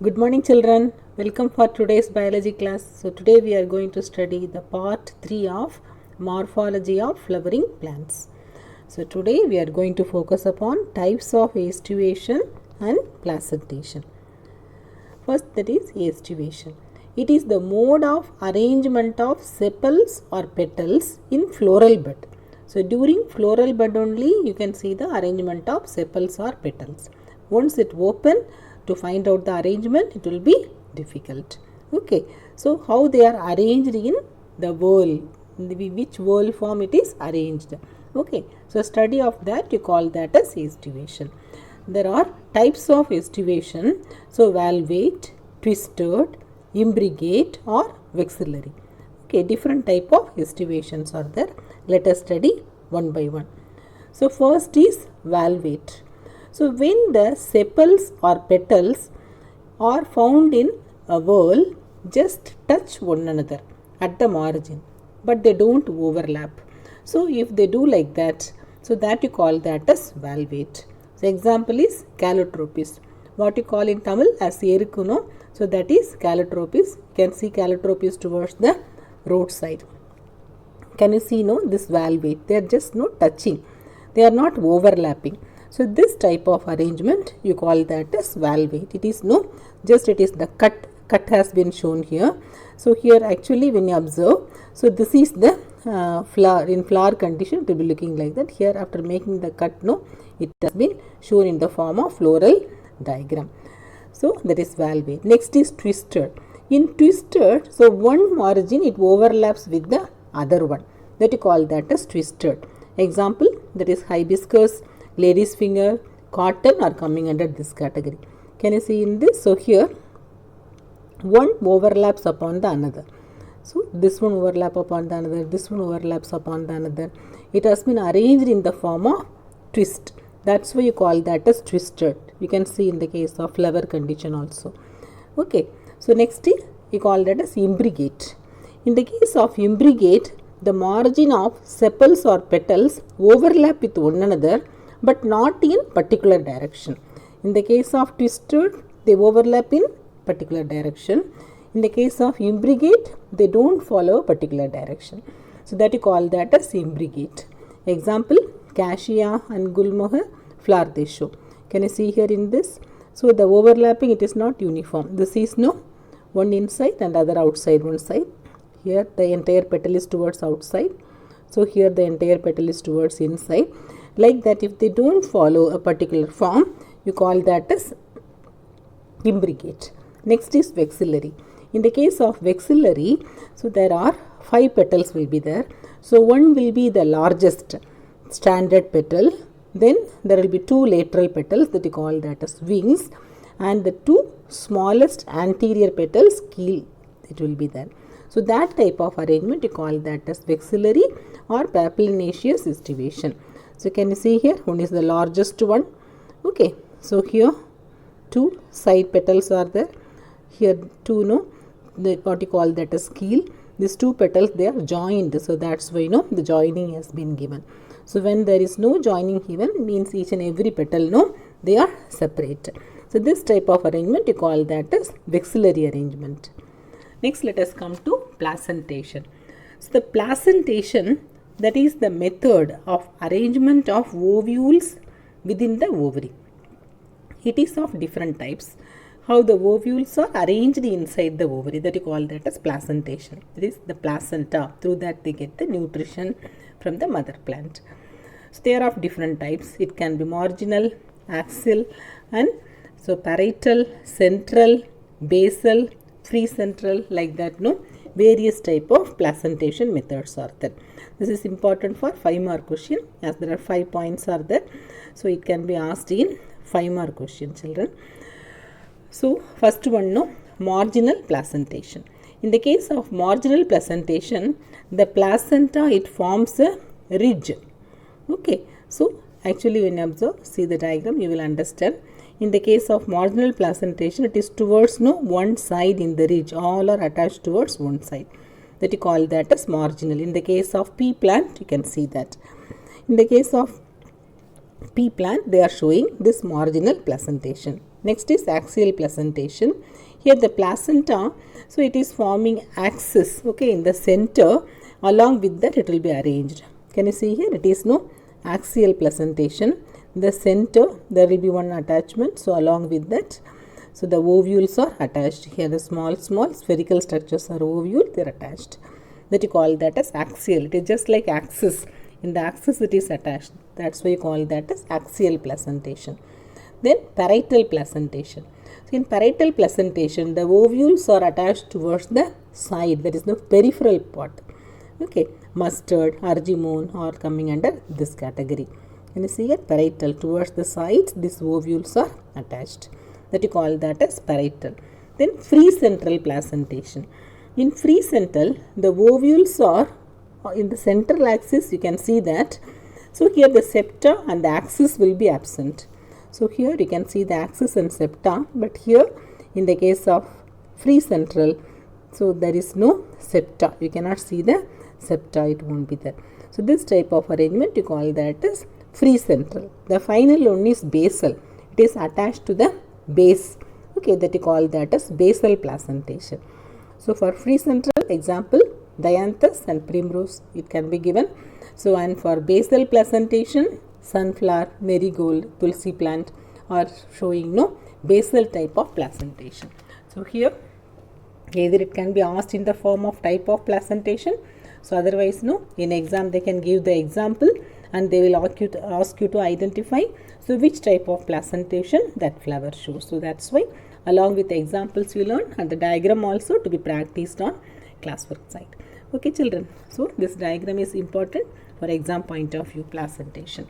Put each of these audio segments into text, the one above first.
Good morning children, welcome for today's biology class. So today we are going to study the part 3 of morphology of flowering plants. So today we are going to focus upon types of aestivation and placentation. First, that is aestivation. It is the mode of arrangement of sepals or petals in floral bud. So during floral bud only you can see the arrangement of sepals or petals. Once it open, to find out the arrangement it will be difficult. Okay, so how they are arranged in the whorl, which whorl form it is arranged. Okay, so study of that you call that as aestivation. There are types of aestivation. So valvate, twisted, imbricate or vexillary. Okay, different type of aestivations are there. Let us study one by one. So first is valvate. So when the sepals or petals are found in a whorl, just touch one another at the margin, but they don't overlap. So if they do like that, so that you call that as valvate. So example is calotropis. What you call in Tamil as erikuno, so that is calotropis. You can see calotropis towards the roadside. Can you see this valvate? They are just touching. They are not overlapping. So this type of arrangement you call that as valvate. It is it is the cut has been shown here. So here actually when you observe, so this is the flower. In flower condition it will be looking like that. Here after making the cut, it has been shown in the form of floral diagram. So that is valvate. Next is twisted. In twisted, so one margin it overlaps with the other one. That you call that as twisted. Example, that is hibiscus, lady's finger, cotton are coming under this category. Can you see in this? So here one overlaps upon the another. So this one overlap upon the another, this one overlaps upon the another. It has been arranged in the form of twist. That's why you call that as twisted. You can see in the case of flower condition also. Okay. So next is you call that as imbricate. In the case of imbricate, the margin of sepals or petals overlap with one another, but not in particular direction. In the case of twisted, they overlap in particular direction. In the case of imbricate, they don't follow a particular direction. So that you call that as imbricate. Example, cassia and gulmohar flower they show. Can you see here in this? So the overlapping, it is not uniform. This is one inside and other outside one side. Here the entire petal is towards outside. So here the entire petal is towards inside. Like that, if they don't follow a particular form, you call that as imbricate. Next is vexillary. In the case of vexillary, so there are 5 petals will be there. So one will be the largest standard petal. Then there will be 2 lateral petals that you call that as wings, and the 2 smallest anterior petals, keel, it will be there. So that type of arrangement you call that as vexillary or papilionaceous aestivation. So can you see here, one is the largest one. Okay, so here 2 side petals are there. Here 2 what you call that as keel. These 2 petals, they are joined. So that's why the joining has been given. So when there is no joining given, means each and every petal they are separate. So this type of arrangement you call that as vexillary arrangement. Next let us come to placentation. So the placentation, that is the method of arrangement of ovules within the ovary. It is of different types. How the ovules are arranged inside the ovary, that you call that as placentation. It is the placenta. Through that they get the nutrition from the mother plant. So they are of different types. It can be marginal, axial, and so parietal, central, basal, free central, like that. Various type of placentation methods are there. This is important for 5-mark question, as there are 5 points are there. So it can be asked in 5-mark question, children. So first one, marginal placentation. In the case of marginal placentation, the placenta, it forms a ridge. Okay, so actually when you observe, see the diagram, you will understand. In the case of marginal placentation, it is towards one side in the ridge. All are attached towards one side. That you call that as marginal. In the case of pea plant, you can see that. In the case of pea plant, they are showing this marginal placentation. Next is axial placentation. Here the placenta, so it is forming axis, okay, in the center. Along with that it will be arranged. Can you see here? It is no axial placentation. In the center there will be one attachment, so along with that, so the ovules are attached. Here the small spherical structures are ovule, they are attached. That you call that as axial. It is just like axis. In the axis it is attached. That's why you call that as axial placentation. Then parietal placentation. So in parietal placentation, the ovules are attached towards the side, that is the peripheral part. Okay, mustard, argemone are coming under this category. Can you see it? Parietal, towards the sides, these ovules are attached. That you call that as parietal. Then free central placentation. In free central, the ovules are in the central axis, you can see that. So here the septa and the axis will be absent. So here you can see the axis and septa, but here in the case of free central, so there is no septa. You cannot see the septa, it won't be there. So this type of arrangement you call that as free central. The final one is basal. It is attached to the base. Okay, that you call that as basal placentation. So for free central, example, dianthus and primrose, it can be given. So and for basal placentation, sunflower, marigold, tulsi plant are showing no basal type of placentation. So here either it can be asked in the form of type of placentation. So otherwise no, in exam they can give the example and they will ask you to identify so which type of placentation that flower shows. So that's why along with the examples you learn and the diagram also to be practiced on classwork side. Okay children, so this diagram is important for exam point of view, placentation.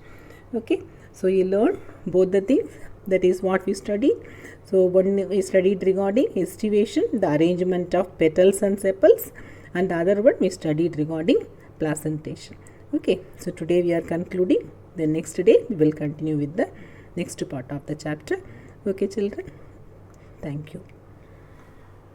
Okay, so you learn both the things, that is what we studied. So one we studied regarding estivation, the arrangement of petals and sepals, and the other one we studied regarding placentation. Okay, so today we are concluding. The next day we will continue with the next part of the chapter. Okay children, thank you.